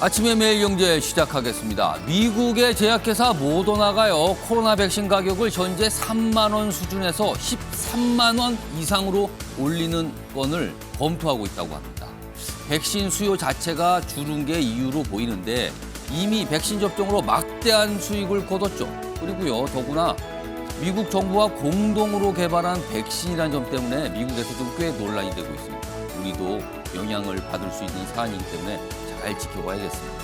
아침에 매일경제 시작하겠습니다. 미국의 제약회사 모더나가요. 코로나 백신 가격을 현재 3만 원 수준에서 13만 원 이상으로 올리는 건을 검토하고 있다고 합니다. 백신 수요 자체가 줄은 게 이유로 보이는데 이미 백신 접종으로 막대한 수익을 거뒀죠. 그리고요, 더구나 미국 정부와 공동으로 개발한 백신이라는 점 때문에 미국에서 좀 꽤 논란이 되고 있습니다. 우리도 영향을 받을 수 있는 사안이기 때문에 잘 지켜봐야겠습니다.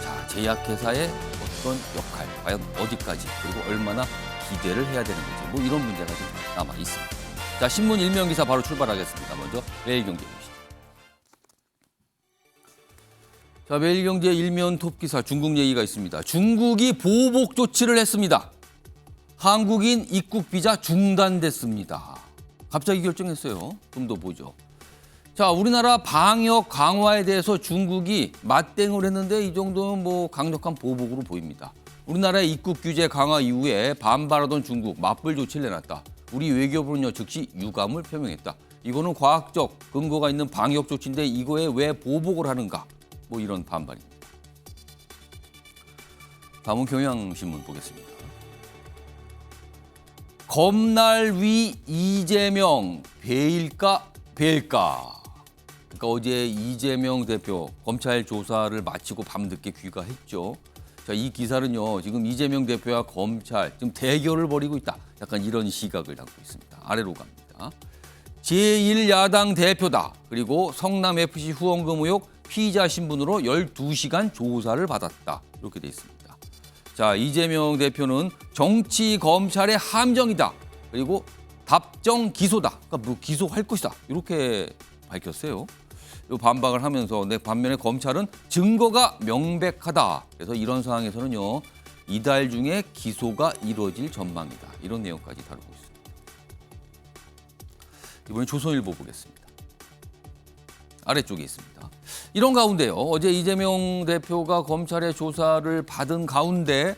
자, 제약회사의 어떤 역할, 과연 어디까지, 그리고 얼마나 기대를 해야 되는 건지, 뭐 이런 문제가 좀 남아 있습니다. 자, 신문 일면 기사 바로 출발하겠습니다. 먼저 매일경제 보시죠. 자, 매일경제 일면 톱 기사 중국 얘기가 있습니다. 중국이 보복 조치를 했습니다. 한국인 입국 비자 중단됐습니다. 갑자기 결정했어요. 좀 더 보죠. 자, 우리나라 방역 강화에 대해서 중국이 맞대응을 했는데 이 정도는 뭐 강력한 보복으로 보입니다. 우리나라의 입국 규제 강화 이후에 반발하던 중국 맞불 조치를 내놨다. 우리 외교부는요 즉시 유감을 표명했다. 이거는 과학적 근거가 있는 방역 조치인데 이거에 왜 보복을 하는가? 뭐 이런 반발입니다. 다음은 경향신문 보겠습니다. 검날 위 이재명 베일까? 그러니까 어제 이재명 대표 검찰 조사를 마치고 밤늦게 귀가했죠. 자, 이 기사는요, 지금 이재명 대표와 검찰 지금 대결을 벌이고 있다. 약간 이런 시각을 담고 있습니다. 아래로 갑니다. 제1야당 대표다. 그리고 성남FC 후원금 의혹 피의자 신분으로 12시간 조사를 받았다. 이렇게 돼 있습니다. 자, 이재명 대표는 정치 검찰의 함정이다. 그리고 답정 기소다. 그러니까 뭐 기소할 것이다. 이렇게 밝혔어요. 반박을 하면서 반면에 검찰은 증거가 명백하다. 그래서 이런 상황에서는요, 이달 중에 기소가 이루어질 전망이다. 이런 내용까지 다루고 있습니다. 이번엔 조선일보 보겠습니다. 아래쪽에 있습니다. 이런 가운데요, 어제 이재명 대표가 검찰의 조사를 받은 가운데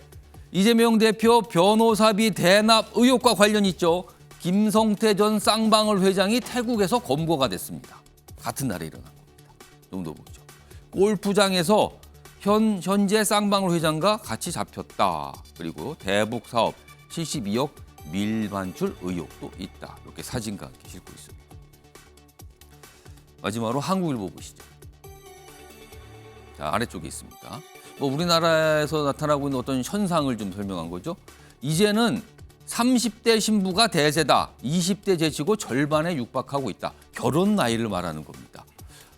이재명 대표 변호사비 대납 의혹과 관련 있죠. 김성태 전 쌍방울 회장이 태국에서 검거가 됐습니다. 같은 날에 일어난 겁니다. 좀 더 보죠. 골프장에서 현재 쌍방울 회장과 같이 잡혔다. 그리고 대북 사업 72억 밀반출 의혹도 있다. 이렇게 사진과 함께 싣고 있습니다. 마지막으로 한국일보 보시죠. 자, 아래쪽에 있습니다. 뭐 우리나라에서 나타나고 있는 어떤 현상을 좀 설명한 거죠. 이제는 30대 신부가 대세다. 20대 제치고 절반에 육박하고 있다. 결혼 나이를 말하는 겁니다.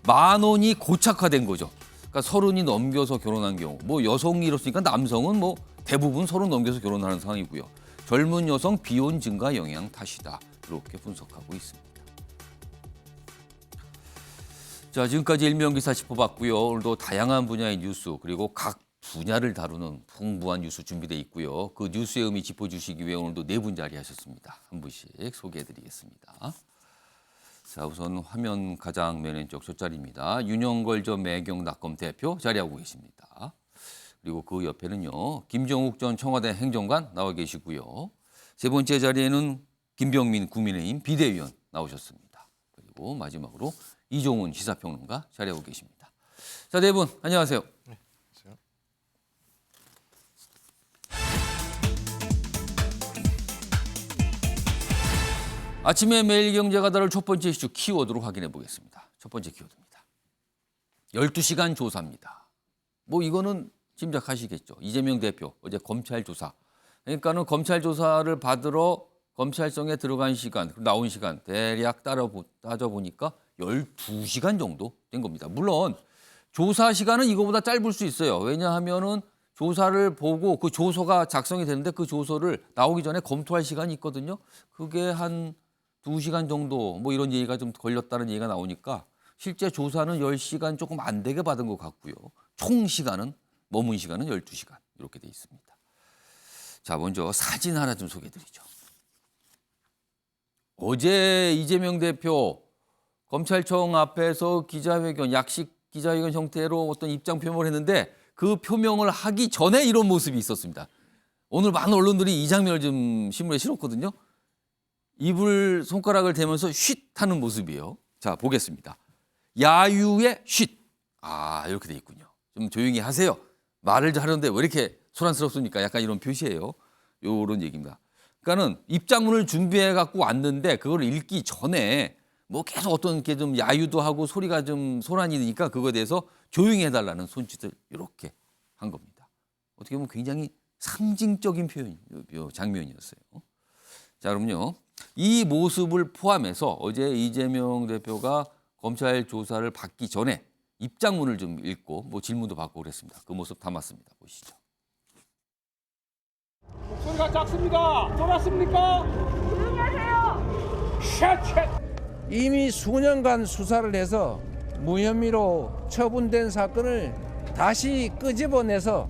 만원이 고착화된 거죠. 그러니까 30이 넘겨서 결혼한 경우. 뭐 여성이 이렇으니까 남성은 뭐 대부분 30 넘겨서 결혼하는 상황이고요. 젊은 여성 비혼 증가 영향 탓이다. 이렇게 분석하고 있습니다. 자, 지금까지 일면기사 짚어봤고요. 오늘도 다양한 분야의 뉴스 그리고 각 분야를 다루는 풍부한 뉴스 준비되어 있고요. 그 뉴스의 의미 짚어주시기 위해 오늘도 네 분 자리하셨습니다. 한 분씩 소개해드리겠습니다. 자, 우선 화면 가장 맨왼쪽 첫 자리입니다. 윤영걸 전 매경낙검 대표 자리하고 계십니다. 그리고 그 옆에는요, 김정욱 전 청와대 행정관 나와 계시고요. 세 번째 자리에는 김병민 국민의힘 비대위원 나오셨습니다. 그리고 마지막으로 이종훈 시사평론가 자리하고 계십니다. 자, 네 분 안녕하세요. 네. 아침에 매일경제가 다룰 첫 번째 이슈 키워드로 확인해 보겠습니다. 첫 번째 키워드입니다. 12시간 조사입니다. 뭐 이거는 짐작하시겠죠. 이재명 대표 어제 검찰 조사. 그러니까는 검찰 조사를 받으러 검찰청에 들어간 시간, 나온 시간 대략 따져보니까 12시간 정도 된 겁니다. 물론 조사 시간은 이거보다 짧을 수 있어요. 왜냐하면은 조사를 보고 그 조서가 작성이 되는데 그 조서를 나오기 전에 검토할 시간이 있거든요. 그게 한 2시간 정도 뭐 이런 얘기가 좀 걸렸다는 얘기가 나오니까 실제 조사는 10시간 조금 안 되게 받은 것 같고요. 총 시간은 머문 시간은 12시간 이렇게 돼 있습니다. 자, 먼저 사진 하나 좀 소개해드리죠. 어제 이재명 대표 검찰청 앞에서 기자회견, 약식 기자회견 형태로 어떤 입장 표명을 했는데 그 표명을 하기 전에 이런 모습이 있었습니다. 오늘 많은 언론들이 이 장면을 좀 신문에 실었거든요. 입을 손가락을 대면서 쉿 하는 모습이에요. 자, 보겠습니다. 야유의 쉿. 아, 이렇게 돼 있군요. 좀 조용히 하세요. 말을 하려는데 왜 이렇게 소란스럽습니까? 약간 이런 표시예요. 요런 얘기입니다. 그러니까는 입장문을 준비해 갖고 왔는데 그걸 읽기 전에 뭐 계속 어떤 이렇게 좀 야유도 하고 소리가 좀 소란이 나니까 그거에 대해서 조용히 해달라는 손짓을 이렇게 한 겁니다. 어떻게 보면 굉장히 상징적인 장면이었어요. 자, 그럼요. 이 모습을 포함해서 어제 이재명 대표가 검찰 조사를 받기 전에 입장문을 좀 읽고 뭐 질문도 받고 그랬습니다. 그 모습 담았습니다. 보시죠. 목소리가 작습니다. 돌았습니까? 조용히 하세요. 샷! 이미 수년간 수사를 해서 무혐의로 처분된 사건을 다시 끄집어내서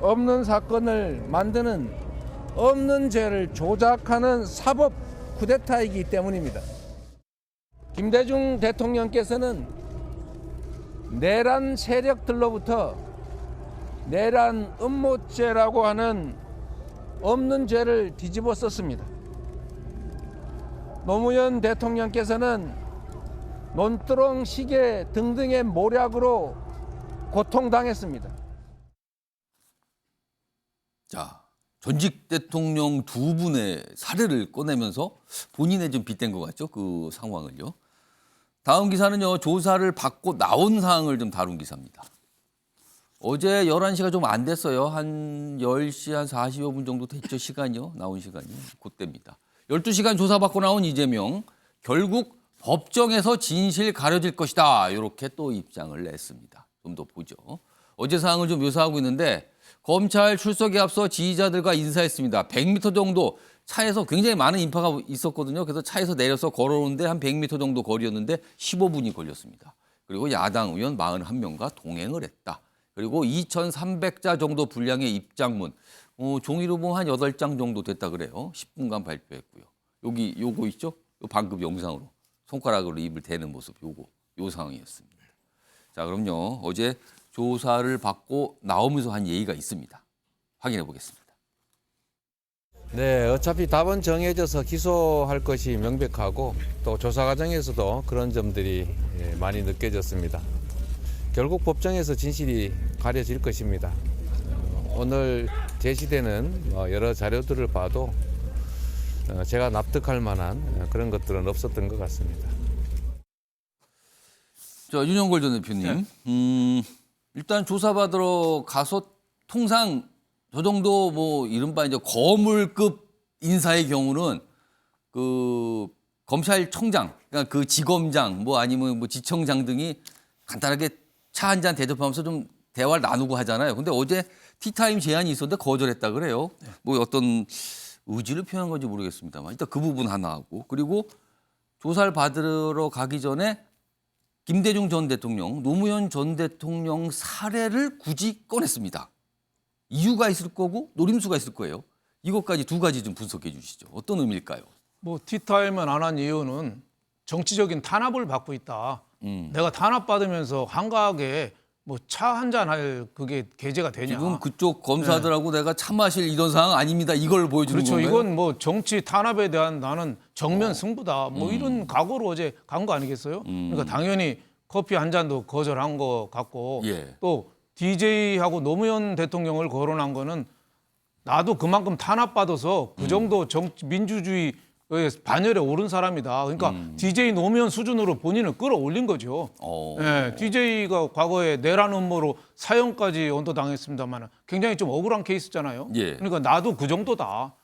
없는 사건을 만드는 없는 죄를 조작하는 사법 쿠데타이기 때문입니다. 김대중 대통령께서는 내란 세력들로부터 내란 음모죄라고 하는 없는 죄를 뒤집어 썼습니다. 노무현 대통령께서는 논두렁, 시계 등등의 모략으로 고통당했습니다. 자, 전직 대통령 두 분의 사례를 꺼내면서 본인의 좀 빗댄 것 같죠? 그 상황을요. 다음 기사는요, 조사를 받고 나온 사항을 좀 다룬 기사입니다. 어제 11시가 좀 안 됐어요. 한 10시 한 40여 분 정도 됐죠, 시간이요. 나온 시간이. 그때입니다. 12시간 조사받고 나온 이재명. 결국 법정에서 진실 가려질 것이다. 이렇게 또 입장을 냈습니다. 좀 더 보죠. 어제 사항을 좀 묘사하고 있는데 검찰 출석에 앞서 지휘자들과 인사했습니다. 100m 정도 차에서 굉장히 많은 인파가 있었거든요. 그래서 차에서 내려서 걸어오는데 한 100m 정도 거리였는데 15분이 걸렸습니다. 그리고 야당 의원 41명과 동행을 했다. 그리고 2,300자 정도 분량의 입장문, 종이로 보면 한 8장 정도 됐다 그래요. 10분간 발표했고요. 여기 요거 있죠? 요 방금 영상으로 손가락으로 입을 대는 모습, 요 상황이었습니다. 자, 그럼요. 어제 조사를 받고 나오면서 한 예의가 있습니다. 확인해 보겠습니다. 네, 어차피 답은 정해져서 기소할 것이 명백하고 또 조사 과정에서도 그런 점들이 많이 느껴졌습니다. 결국 법정에서 진실이 가려질 것입니다. 오늘 제시되는 여러 자료들을 봐도 제가 납득할 만한 그런 것들은 없었던 것 같습니다. 자, 윤영걸 전 대표님. 일단 조사받으러 가서 통상 저 정도 뭐 이른바 이제 거물급 인사의 경우는 그 검찰청장, 그러니까 그 지검장 뭐 아니면 뭐 지청장 등이 간단하게 차 한 잔 대접하면서 좀 대화를 나누고 하잖아요. 근데 어제 티타임 제한이 있었는데 거절했다 그래요. 뭐 어떤 의지를 표현한 건지 모르겠습니다만 일단 그 부분 하나 하고 그리고 조사를 받으러 가기 전에 김대중 전 대통령, 노무현 전 대통령 사례를 굳이 꺼냈습니다. 이유가 있을 거고 노림수가 있을 거예요. 이것까지 두 가지 좀 분석해 주시죠. 어떤 의미일까요? 뭐 티타임은 안 한 이유는 정치적인 탄압을 받고 있다. 내가 탄압받으면서 한가하게 뭐 차 한 잔 할 그게 계제가 되냐. 지금 그쪽 검사들하고 내가 차 마실 이런 상황 아닙니다. 이걸 보여주는 그렇죠. 건가요? 이건 뭐 정치 탄압에 대한 나는 정면 승부다. 뭐 이런 각오로 어제 간 거 아니겠어요? 그러니까 당연히 커피 한 잔도 거절한 거 같고 예. 또 DJ하고 노무현 대통령을 거론한 거는 나도 그만큼 탄압받아서 그 정도 민주주의의 반열에 오른 사람이다. 그러니까 DJ 노무현 수준으로 본인을 끌어올린 거죠. 예, DJ가 과거에 내란 음모로 사형까지 언도당했습니다만 굉장히 좀 억울한 케이스잖아요. 예. 그러니까 나도 그 정도다.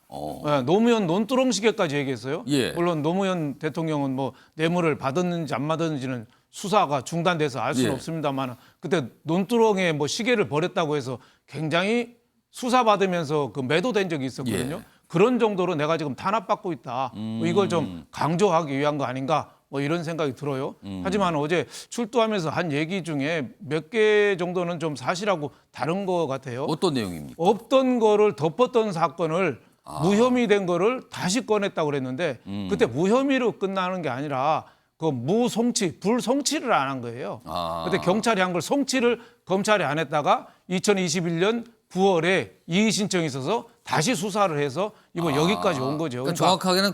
예, 노무현 논두렁 시계까지 얘기했어요. 예. 물론 노무현 대통령은 뭐 뇌물을 받았는지 안 받았는지는 수사가 중단돼서 알 수는 예. 없습니다만 그때 논두렁에 뭐 시계를 버렸다고 해서 굉장히 수사받으면서 그 매도된 적이 있었거든요. 예. 그런 정도로 내가 지금 탄압받고 있다. 뭐 이걸 좀 강조하기 위한 거 아닌가 뭐 이런 생각이 들어요. 하지만 어제 출두하면서 한 얘기 중에 몇 개 정도는 좀 사실하고 다른 것 같아요. 어떤 내용입니까? 없던 거를 덮었던 사건을 무혐의 된 거를 다시 꺼냈다고 그랬는데 그때 무혐의로 끝나는 게 아니라 그 무송치, 불송치를 안 한 거예요. 그때 경찰이 한 걸 송치를 검찰이 안 했다가 2021년 9월에 이의 신청이 있어서 다시 수사를 해서 이번 여기까지 온 거죠. 그러니까 정확하게는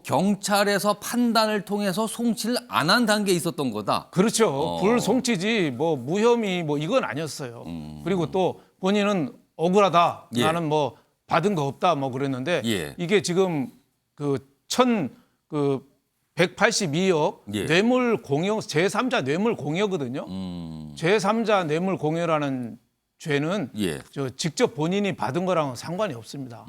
경찰에서 판단을 통해서 송치를 안 한 단계에 있었던 거다. 그렇죠. 불송치지 뭐 무혐의 뭐 이건 아니었어요. 그리고 또 본인은 억울하다. 예. 나는 뭐 받은 거 없다 뭐 그랬는데 예. 이게 지금 그 1,182억 예. 뇌물 공여 제3자 뇌물 공여거든요. 제3자 뇌물 공여라는 죄는 예. 저 직접 본인이 받은 거랑은 상관이 없습니다.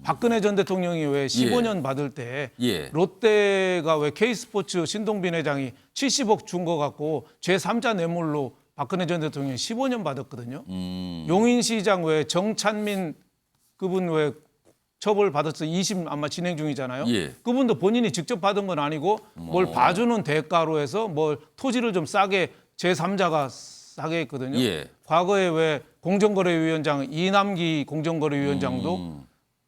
박근혜 전 대통령이 왜 15년 받을 때 예. 롯데가 왜 K스포츠 신동빈 회장이 70억 준 거 갖고 제3자 뇌물로 박근혜 전 대통령이 15년 받았거든요. 용인시장 왜 정찬민 그분 왜 처벌 받았어 2심 아마 진행 중이잖아요. 예. 그분도 본인이 직접 받은 건 아니고 뭘 봐주는 대가로 해서 뭘 토지를 좀 싸게 제3자가 싸게 했거든요. 예. 과거에 왜 공정거래위원장 이남기 공정거래위원장도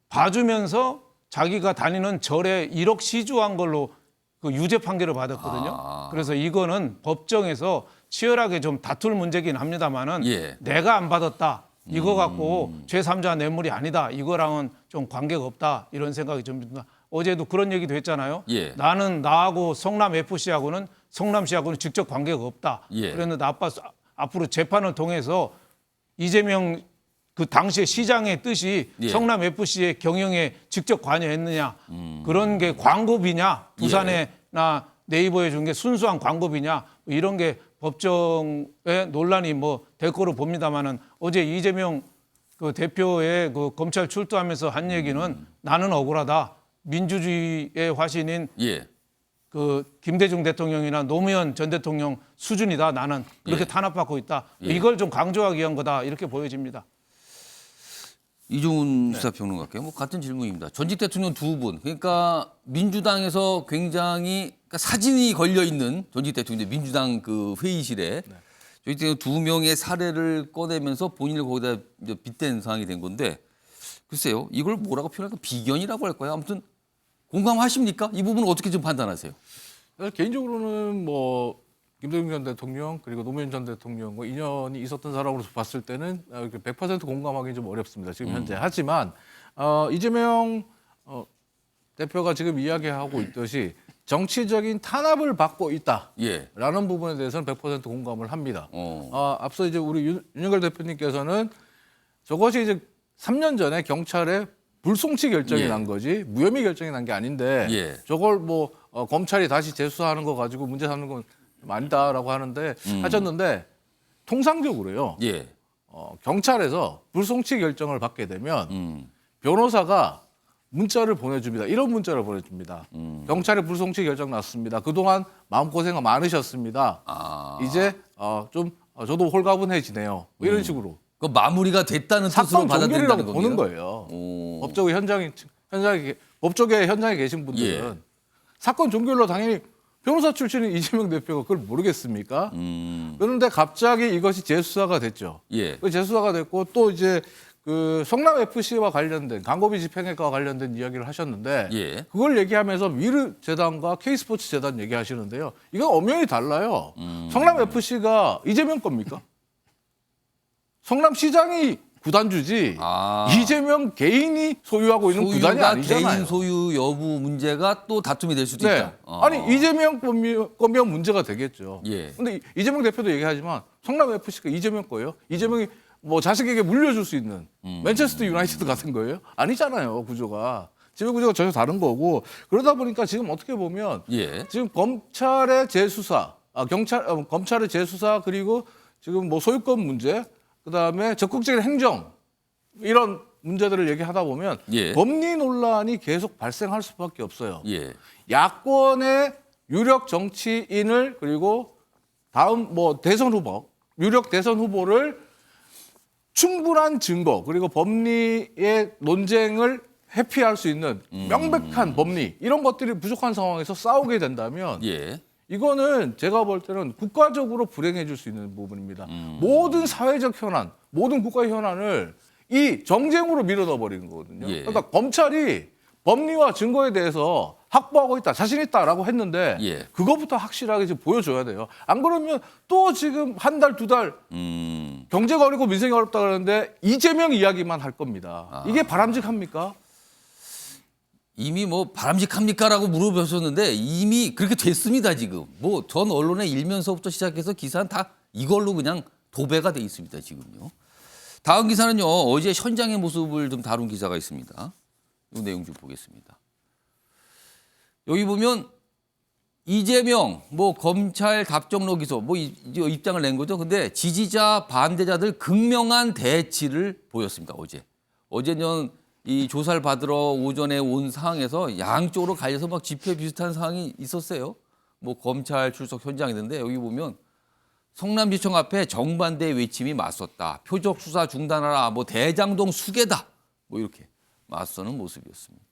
봐주면서 자기가 다니는 절에 1억 시주한 걸로 그 유죄 판결을 받았거든요. 그래서 이거는 법정에서 치열하게 좀 다툴 문제긴 합니다만은 예. 내가 안 받았다. 이거 갖고 제3자 뇌물이 아니다. 이거랑은 좀 관계가 없다. 이런 생각이 좀 듭니다. 어제도 그런 얘기도 했잖아요. 예. 나는 나하고 성남FC하고는 성남시하고는 직접 관계가 없다. 예. 그랬는데 앞으로 재판을 통해서 이재명 그 당시에 시장의 뜻이 예. 성남FC의 경영에 직접 관여했느냐. 그런 게 광고비냐. 부산에나 네이버에 준 게 순수한 광고비냐. 이런 게 법정에 논란이 뭐 될 거로 봅니다만은 어제 이재명 그 대표의 그 검찰 출두하면서 한 얘기는 나는 억울하다. 민주주의의 화신인 예. 그 김대중 대통령이나 노무현 전 대통령 수준이다. 나는 그렇게 예. 탄압받고 있다. 예. 이걸 좀 강조하기 위한 거다. 이렇게 보여집니다. 이종훈 시사평론가께 뭐 같은 질문입니다. 전직 대통령 두 분, 그러니까 민주당에서 굉장히 그러니까 사진이 걸려 있는 전직 대통령 민주당 그 회의실에 전직 대통령 두 명의 사례를 꺼내면서 본인을 거기다 이제 빗댄 상황이 된 건데 글쎄요, 이걸 뭐라고 표현할까? 비견이라고 할까요? 아무튼 공감하십니까? 이 부분은 어떻게 좀 판단하세요? 개인적으로는 뭐 김대중 전 대통령 그리고 노무현 전 대통령과 인연이 있었던 사람으로서 봤을 때는 100% 공감하기는 좀 어렵습니다. 지금 현재. 하지만 이재명 대표가 지금 이야기하고 있듯이 정치적인 탄압을 받고 있다라는 예. 부분에 대해서는 100% 공감을 합니다. 어. 앞서 이제 우리 윤석열 대표님께서는 저것이 이제 3년 전에 경찰에 불송치 결정이 예. 난 거지 무혐의 결정이 난 게 아닌데 예. 저걸 뭐 검찰이 다시 재수사하는 거 가지고 문제 삼는 건 아니다라고 하는데 하셨는데 통상적으로요. 예. 경찰에서 불송치 결정을 받게 되면 변호사가 문자를 보내줍니다. 이런 문자를 보내줍니다. 경찰에 불송치 결정 났습니다. 그동안 마음고생 많으셨습니다. 이제 좀 저도 홀가분해지네요. 뭐 이런 식으로. 그 마무리가 됐다는 뜻으로 사건 받아들인다는 종결이라고 겁니다. 보는 거예요. 오. 법적으로 법조계 현장에 계신 분들은 예. 사건 종결로 당연히 변호사 출신인 이재명 대표가 그걸 모르겠습니까? 그런데 갑자기 이것이 재수사가 됐죠. 예. 그 재수사가 됐고 또 이제 그 성남 FC와 관련된 광고비 집행액과 관련된 이야기를 하셨는데 예. 그걸 얘기하면서 미르 재단과 K스포츠 재단 얘기하시는데요. 이건 엄연히 달라요. 성남 FC가 이재명 겁니까? 성남시장이 구단주지 이재명 개인이 소유하고 있는 구단이 소유가 아니잖아요. 개인 소유 여부 문제가 또 다툼이 될 수도 네. 있다. 아니 이재명 거면 문제가 되겠죠. 예. 근데 이재명 대표도 얘기하지만 성남 FC가 이재명 거예요. 이재명이 뭐 자식에게 물려줄 수 있는 맨체스터 유나이티드 같은 거예요? 아니잖아요. 구조가. 지배 구조가 전혀 다른 거고 그러다 보니까 지금 어떻게 보면 예. 지금 검찰의 재수사, 검찰의 재수사 그리고 지금 뭐 소유권 문제, 그다음에 적극적인 행정 이런 문제들을 얘기하다 보면 예. 법리 논란이 계속 발생할 수밖에 없어요. 예. 야권의 유력 정치인을 그리고 다음 뭐 대선 후보, 유력 대선 후보를 충분한 증거 그리고 법리의 논쟁을 회피할 수 있는 명백한 법리 이런 것들이 부족한 상황에서 싸우게 된다면 예. 이거는 제가 볼 때는 국가적으로 불행해 줄 수 있는 부분입니다. 모든 사회적 현안, 모든 국가 현안을 이 정쟁으로 밀어넣어 버리는 거거든요. 예. 그러니까 검찰이 법리와 증거에 대해서 확보하고 있다, 자신 있다라고 했는데 예. 그것부터 확실하게 지금 보여줘야 돼요. 안 그러면 또 지금 한 달, 두 달 경제가 어렵고 민생이 어렵다 그러는데 이재명 이야기만 할 겁니다. 이게 바람직합니까? 이미 뭐 바람직합니까라고 물어보셨는데 이미 그렇게 됐습니다 지금. 뭐 전 언론의 일면서부터 시작해서 기사는 다 이걸로 그냥 도배가 돼 있습니다 지금요. 다음 기사는요 어제 현장의 모습을 좀 다룬 기사가 있습니다. 이 내용 좀 보겠습니다. 여기 보면 이재명 뭐 검찰 답정로 기소 뭐 입장을 낸 거죠. 근데 지지자 반대자들 극명한 대치를 보였습니다 어제. 어제는 이 조사를 받으러 오전에 온 상황에서 양쪽으로 갈려서 막 집회 비슷한 상황이 있었어요. 뭐 검찰 출석 현장이던데 여기 보면 성남지청 앞에 정반대 외침이 맞섰다. 표적 수사 중단하라. 뭐 대장동 수계다. 뭐 이렇게 맞서는 모습이었습니다.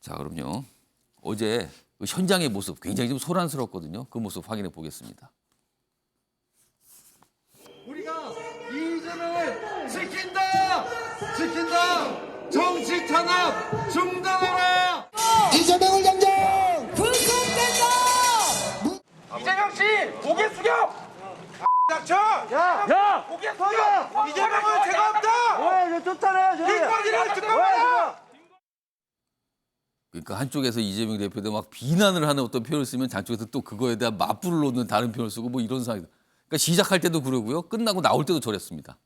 자, 그럼요. 어제 그 현장의 모습 굉장히 좀 소란스럽거든요. 그 모습 확인해 보겠습니다. 우리가 이재명을 지킨다! 정치 탄압 중단하라! 이재명을 당장 이재명 씨 고개 숙여! 닥쳐! 야! 고개 숙여! 이재명은 죄가 없다! 왜 쫓아내요 저리! 일거리를 듣고 말아! 그러니까 한쪽에서 이재명 대표도 막 비난을 하는 어떤 표현을 쓰면 한쪽에서 또 그거에 대한 맞불을 놓는 다른 표현을 쓰고 뭐 이런 상황이. 그러니까 시작할 때도 그러고요. 끝나고 나올 때도 저랬습니다.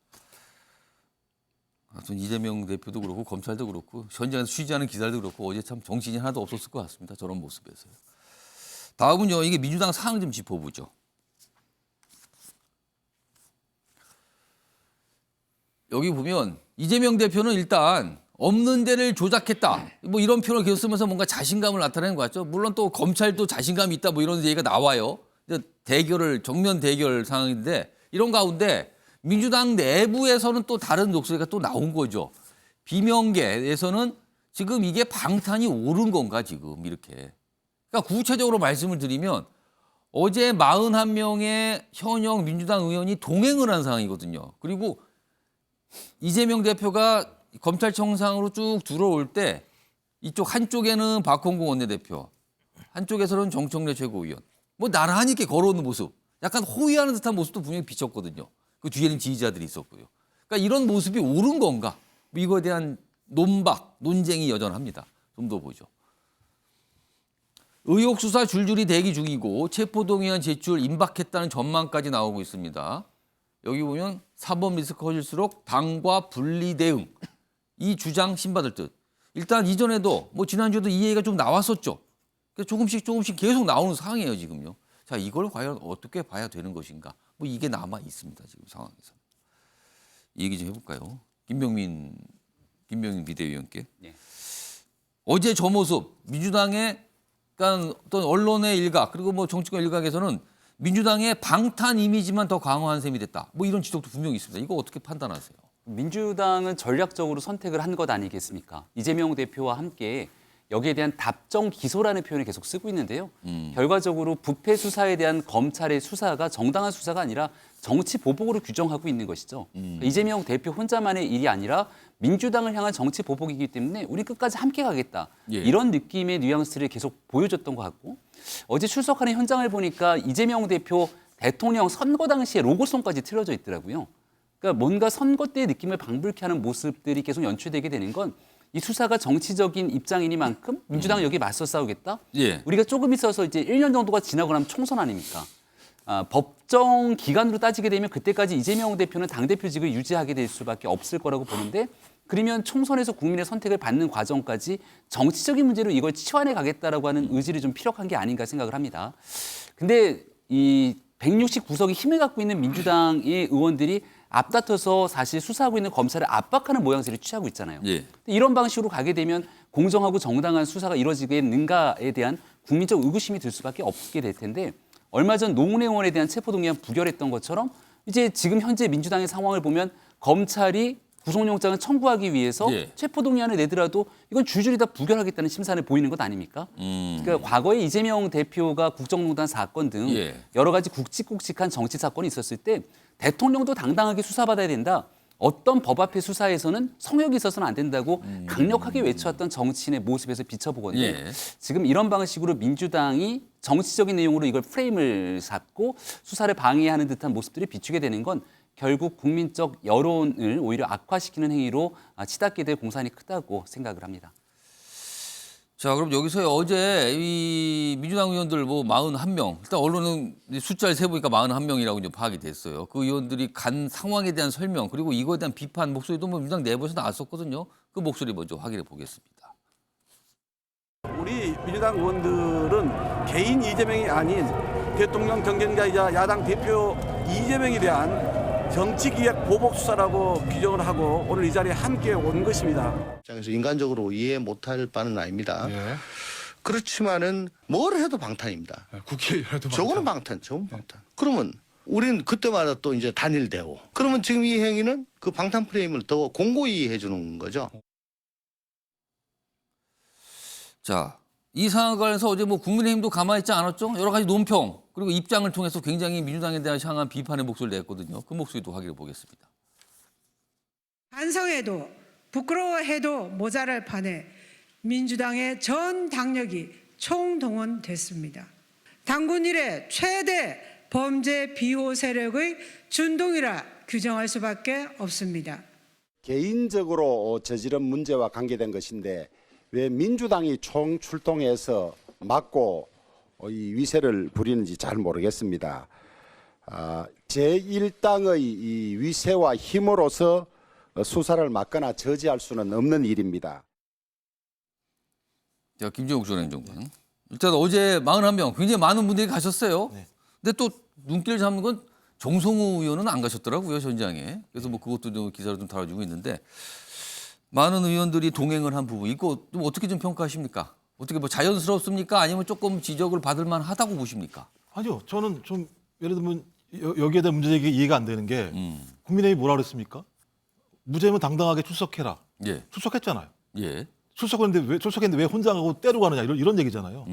전 이재명 대표도 그렇고 검찰도 그렇고 현장에서 쉬지 않은 기자들도 그렇고 어제 참 정신이 하나도 없었을 것 같습니다. 저런 모습에서요. 다음은요. 이게 민주당 상황 좀 짚어보죠. 여기 보면 이재명 대표는 일단 없는 데를 조작했다. 뭐 이런 표현을 계속 쓰면서 뭔가 자신감을 나타내는 것 같죠. 물론 또 검찰도 자신감이 있다 뭐 이런 얘기가 나와요. 정면 대결 상황인데 이런 가운데 민주당 내부에서는 또 다른 목소리가 또 나온 거죠. 비명계에서는 지금 이게 방탄이 옳은 건가 지금 이렇게. 그러니까 구체적으로 말씀을 드리면 어제 41명의 현역 민주당 의원이 동행을 한 상황이거든요. 그리고 이재명 대표가 검찰청상으로 쭉 들어올 때 이쪽 한쪽에는 박홍근 원내대표, 한쪽에서는 정청래 최고위원. 뭐 나란히 이렇게 걸어오는 모습. 약간 호위하는 듯한 모습도 분명히 비쳤거든요. 그 뒤에는 지지자들이 있었고요. 그러니까 이런 모습이 옳은 건가? 뭐 이거에 대한 논박, 논쟁이 여전합니다. 좀 더 보죠. 의혹 수사 줄줄이 대기 중이고 체포동의안 제출 임박했다는 전망까지 나오고 있습니다. 여기 보면 사법 리스크 커질수록 당과 분리 대응. 이 주장 신받을 듯. 일단 이전에도 뭐 지난주에도 이 얘기가 좀 나왔었죠. 조금씩 계속 나오는 상황이에요 지금요. 자 이걸 과연 어떻게 봐야 되는 것인가. 뭐 이게 남아 있습니다 지금 상황에서. 얘기 좀 해볼까요? 김병민 비대위원께. 네. 어제 저 모습 민주당의 그러니까 어떤 언론의 일각 그리고 뭐 정치권 일각에서는 민주당의 방탄 이미지만 더 강화한 셈이 됐다. 뭐 이런 지적도 분명히 있습니다. 이거 어떻게 판단하세요? 민주당은 전략적으로 선택을 한 것 아니겠습니까? 이재명 대표와 함께 여기에 대한 답정 기소라는 표현을 계속 쓰고 있는데요. 결과적으로 부패 수사에 대한 검찰의 수사가 정당한 수사가 아니라 정치 보복으로 규정하고 있는 것이죠. 이재명 대표 혼자만의 일이 아니라 민주당을 향한 정치 보복이기 때문에 우리 끝까지 함께 가겠다. 예. 이런 느낌의 뉘앙스를 계속 보여줬던 것 같고 어제 출석하는 현장을 보니까 이재명 대표 대통령 선거 당시에 로고송까지 틀어져 있더라고요. 그러니까 뭔가 선거 때의 느낌을 방불케 하는 모습들이 계속 연출되게 되는 건 이 수사가 정치적인 입장이니만큼 민주당은 여기에 맞서 싸우겠다. 예. 우리가 조금 있어서 이제 1년 정도가 지나고 나면 총선 아닙니까? 법정 기간으로 따지게 되면 그때까지 이재명 대표는 당대표직을 유지하게 될 수밖에 없을 거라고 보는데 그러면 총선에서 국민의 선택을 받는 과정까지 정치적인 문제로 이걸 치환해 가겠다라고 하는 의지를 좀 피력한 게 아닌가 생각을 합니다. 근데 이 169석의 힘을 갖고 있는 민주당의 의원들이 앞다퉈서 사실 수사하고 있는 검찰을 압박하는 모양새를 취하고 있잖아요. 예. 이런 방식으로 가게 되면 공정하고 정당한 수사가 이루어지겠는가에 대한 국민적 의구심이 들 수밖에 없게 될 텐데 얼마 전 노웅래 의원에 대한 체포동의안 부결했던 것처럼 이제 지금 현재 민주당의 상황을 보면 검찰이 구속영장을 청구하기 위해서 예. 체포동의안을 내더라도 이건 줄줄이 다 부결하겠다는 심산을 보이는 것 아닙니까? 그러니까 과거에 이재명 대표가 국정농단 사건 등 예. 여러 가지 굵직굵직한 정치 사건이 있었을 때 대통령도 당당하게 수사받아야 된다. 어떤 법 앞의 수사에서는 성역이 있어서는 안 된다고 강력하게 외쳐왔던 정치인의 모습에서 비춰보거든요. 예. 지금 이런 방식으로 민주당이 정치적인 내용으로 이걸 프레임을 잡고 수사를 방해하는 듯한 모습들이 비추게 되는 건 결국 국민적 여론을 오히려 악화시키는 행위로 치닫게 될 공산이 크다고 생각을 합니다. 자, 그럼 여기서 어제 이 민주당 의원들 뭐 41명, 일단 언론은 숫자를 세보니까 41명이라고 이제 파악이 됐어요. 그 의원들이 간 상황에 대한 설명, 그리고 이거에 대한 비판 목소리도 뭐 민주당 내부에서 나왔었거든요. 그 목소리 먼저 확인해 보겠습니다. 우리 민주당 의원들은 개인 이재명이 아닌 대통령 경쟁자이자 야당 대표 이재명에 대한 정치기획 보복 수사라고 규정을 하고 오늘 이 자리에 함께 온 것입니다. 그래서 인간적으로 이해 못할 바는 아닙니다. 예. 그렇지만은 뭘 해도 방탄입니다. 국회의원도 저거는 방탄, 저건 방탄. 그러면 우린 그때마다 또 이제 단일대오. 그러면 지금 이 행위는 그 방탄 프레임을 더 공고히 해주는 거죠. 자, 이 상황에 관해서 어제 뭐 국민의힘도 가만히 있지 않았죠? 여러 가지 논평, 그리고 입장을 통해서 굉장히 민주당에 대한 향한 비판의 목소리를 냈거든요. 그 목소리도 확인해 보겠습니다. 반성해도 부끄러워해도 모자랄 판에 민주당의 전 당력이 총동원됐습니다. 당군 이래 최대 범죄 비호 세력의 준동이라 규정할 수밖에 없습니다. 개인적으로 저지른 문제와 관계된 것인데 왜 민주당이 총출동해서 막고 이 위세를 부리는지 잘 모르겠습니다. 제1당의 이 위세와 힘으로서 수사를 막거나 저지할 수는 없는 일입니다. 자, 김정욱 전 행정관. 일단 어제 41명, 굉장히 많은 분들이 가셨어요. 근데 또 눈길을 잡는 건 정성호 의원은 안 가셨더라고요, 현장에. 그래서 뭐 그것도 좀 기사로 좀 다뤄지고 있는데 많은 의원들이 동행을 한 부분, 이거 좀 어떻게 좀 평가하십니까? 어떻게 뭐 자연스럽습니까? 아니면 조금 지적을 받을 만하다고 보십니까? 아니요. 저는 좀 예를 들면 여기에 대한 문제제기가 이해가 안 되는 게 국민의힘이 뭐라 그랬습니까? 무죄면 당당하게 출석해라. 예. 출석했잖아요. 예. 출석했는데 왜 혼자 가고 때로 가느냐 이런 얘기잖아요.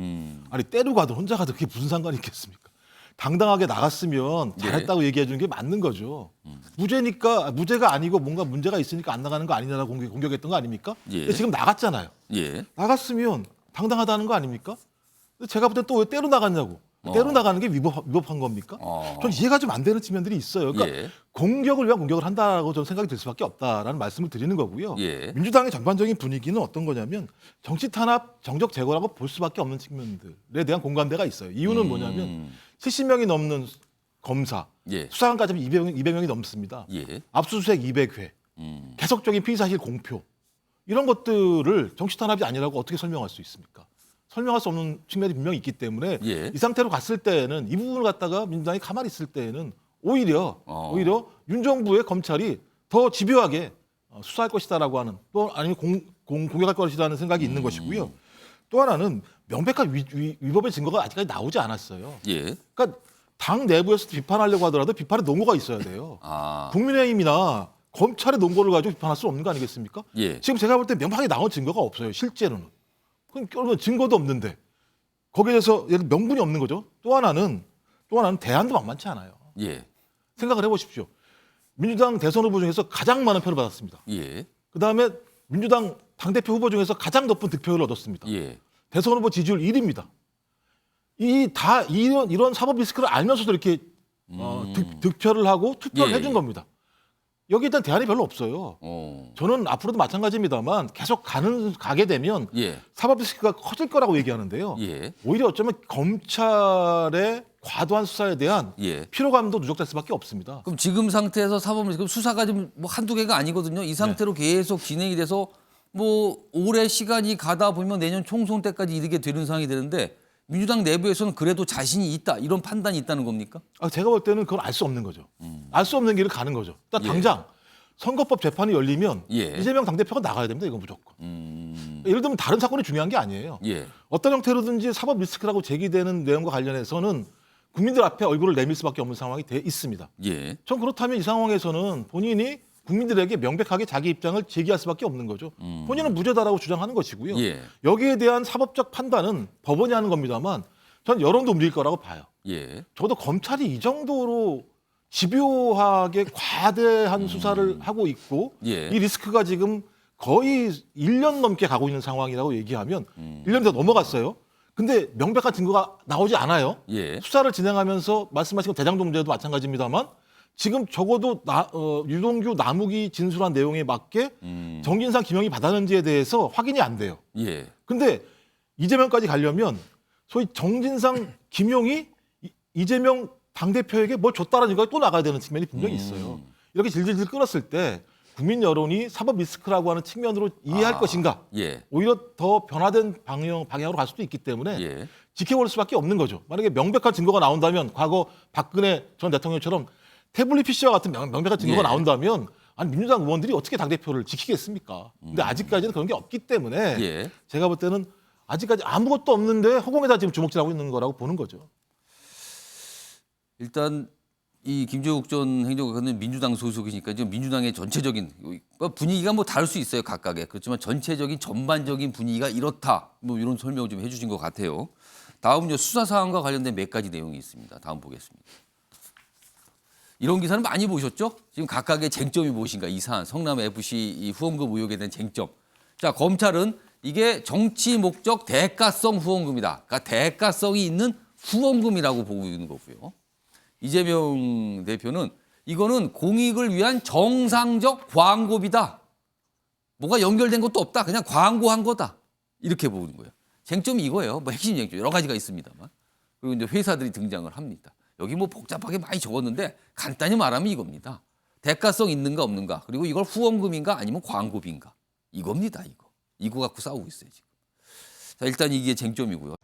아니 때로 가든 혼자 가든 그게 무슨 상관이 있겠습니까? 당당하게 나갔으면 잘했다고 얘기해 주는 게 맞는 거죠. 무죄가 아니고 뭔가 문제가 있으니까 안 나가는 거 아니냐라고 공격했던 거 아닙니까? 예. 근데 지금 나갔잖아요. 예. 나갔으면 당당하다는 거 아닙니까? 근데 제가 볼 때 또 왜 때로 나갔냐고. 때로 나가는 게 위법한 겁니까? 전 이해가 좀 안 되는 측면들이 있어요. 그러니까 예. 공격을 위한 공격을 한다라고 저는 생각이 들 수밖에 없다라는 말씀을 드리는 거고요. 예. 민주당의 전반적인 분위기는 어떤 거냐면 정치 탄압, 정적 제거라고 볼 수밖에 없는 측면들에 대한 공감대가 있어요. 이유는 뭐냐면 70명이 넘는 검사, 예. 수사관까지 하면 200명이 넘습니다. 예. 압수수색 200회, 계속적인 피의사실 공표 이런 것들을 정치 탄압이 아니라고 어떻게 설명할 수 있습니까? 설명할 수 없는 측면이 분명히 있기 때문에 예. 이 상태로 갔을 때는 이 부분을 갖다가 민주당이 가만히 있을 때는 오히려 윤 정부의 검찰이 더 집요하게 수사할 것이다라고 하는 또 아니면 공격할 것이라는 생각이 있는 것이고요. 또 하나는 명백한 위법의 증거가 아직까지 나오지 않았어요. 예. 그러니까 당 내부에서 비판하려고 하더라도 비판의 논거가 있어야 돼요. 국민의힘이나 검찰의 논거를 가지고 비판할 수 없는 거 아니겠습니까? 예. 지금 제가 볼 때 명확하게 나온 증거가 없어요. 실제로는. 그럼 증거도 없는데 거기에 대해서 명분이 없는 거죠. 또 하나는 대안도 만만치 않아요. 예. 생각을 해보십시오. 민주당 대선 후보 중에서 가장 많은 표를 받았습니다. 예. 그다음에 민주당 당대표 후보 중에서 가장 높은 득표율을 얻었습니다. 예. 대선 후보 지지율 1위입니다. 이런 사법 리스크를 알면서도 이렇게 득표를 하고 투표를 해준 겁니다. 여기에 대한 대안이 별로 없어요. 저는 앞으로도 마찬가지입니다만 계속 가게 되면 사법 리스크가 커질 거라고 얘기하는데요. 오히려 어쩌면 검찰의 과도한 수사에 대한 피로감도 누적될 수밖에 없습니다. 그럼 지금 상태에서 사법리스크 수사가 지금 뭐 한두 개가 아니거든요. 이 상태로 계속 진행이 돼서 뭐 올해 시간이 가다 보면 내년 총선 때까지 이르게 되는 상황이 되는데 민주당 내부에서는 그래도 자신이 있다 이런 판단이 있다는 겁니까? 제가 볼 때는 그걸 알 수 없는 거죠. 알 수 없는 길을 가는 거죠. 당장 선거법 재판이 열리면 이재명 당대표가 나가야 됩니다. 이건 무조건. 예를 들면 다른 사건이 중요한 게 아니에요. 어떤 형태로든지 사법 리스크라고 제기되는 내용과 관련해서는 국민들 앞에 얼굴을 내밀 수밖에 없는 상황이 돼 있습니다. 전 그렇다면 이 상황에서는 본인이 국민들에게 명백하게 자기 입장을 제기할 수밖에 없는 거죠. 본인은 무죄다라고 주장하는 것이고요. 여기에 대한 사법적 판단은 법원이 하는 겁니다만 전 여론도 움직일 거라고 봐요. 저도 검찰이 이 정도로 집요하게 과대한 수사를 하고 있고 이 리스크가 지금 거의 1년 넘게 가고 있는 상황이라고 얘기하면 1년이 더 넘어갔어요. 근데 명백한 증거가 나오지 않아요. 예. 수사를 진행하면서 말씀하신 대장동 문제도 마찬가지입니다만 지금 적어도 유동규 남욱이 진술한 내용에 맞게 정진상 김영이 받았는지에 대해서 확인이 안 돼요. 예. 근데 이재명까지 가려면 소위 정진상 김용이 이재명 당대표에게 뭘 줬다라는 얘기가 또 나가야 되는 측면이 분명히 있어요. 이렇게 질질질 끌었을 때 국민 여론이 사법 리스크라고 하는 측면으로 이해할 것인가? 예. 오히려 더 변화된 방향으로 갈 수도 있기 때문에 예. 지켜볼 수밖에 없는 거죠. 만약에 명백한 증거가 나온다면 과거 박근혜 전 대통령처럼 태블릿 PC와 같은 명백한 증거가 예. 나온다면 아니 민주당 의원들이 어떻게 당대표를 지키겠습니까? 근데 아직까지는 그런 게 없기 때문에 예. 제가 볼 때는 아직까지 아무것도 없는데 허공에다 지금 주먹질하고 있는 거라고 보는 거죠. 일단 이 김종욱 전 행정관은 민주당 소속이니까 지금 민주당의 전체적인 분위기가 뭐 다를 수 있어요, 각각의. 그렇지만 전체적인 전반적인 분위기가 이렇다. 뭐 이런 설명을 좀 해주신 것 같아요. 다음은요, 수사 사항과 관련된 몇 가지 내용이 있습니다. 다음 보겠습니다. 이런 기사는 많이 보셨죠? 지금 각각의 쟁점이 무엇인가, 이 사안, 성남 FC 이 후원금 의혹에 대한 쟁점. 자, 검찰은 이게 정치 목적 대가성 후원금이다. 그러니까 대가성이 있는 후원금이라고 보고 있는 거고요. 이재명 대표는 이거는 공익을 위한 정상적 광고비다. 뭐가 연결된 것도 없다. 그냥 광고한 거다. 이렇게 보는 거예요. 쟁점이 이거예요. 뭐 핵심 쟁점 여러 가지가 있습니다만. 그리고 이제 회사들이 등장을 합니다. 여기 뭐 복잡하게 많이 적었는데 간단히 말하면 이겁니다. 대가성 있는가 없는가. 그리고 이걸 후원금인가 아니면 광고비인가. 이겁니다. 이거 갖고 싸우고 있어요, 지금. 자, 일단 이게 쟁점이고요.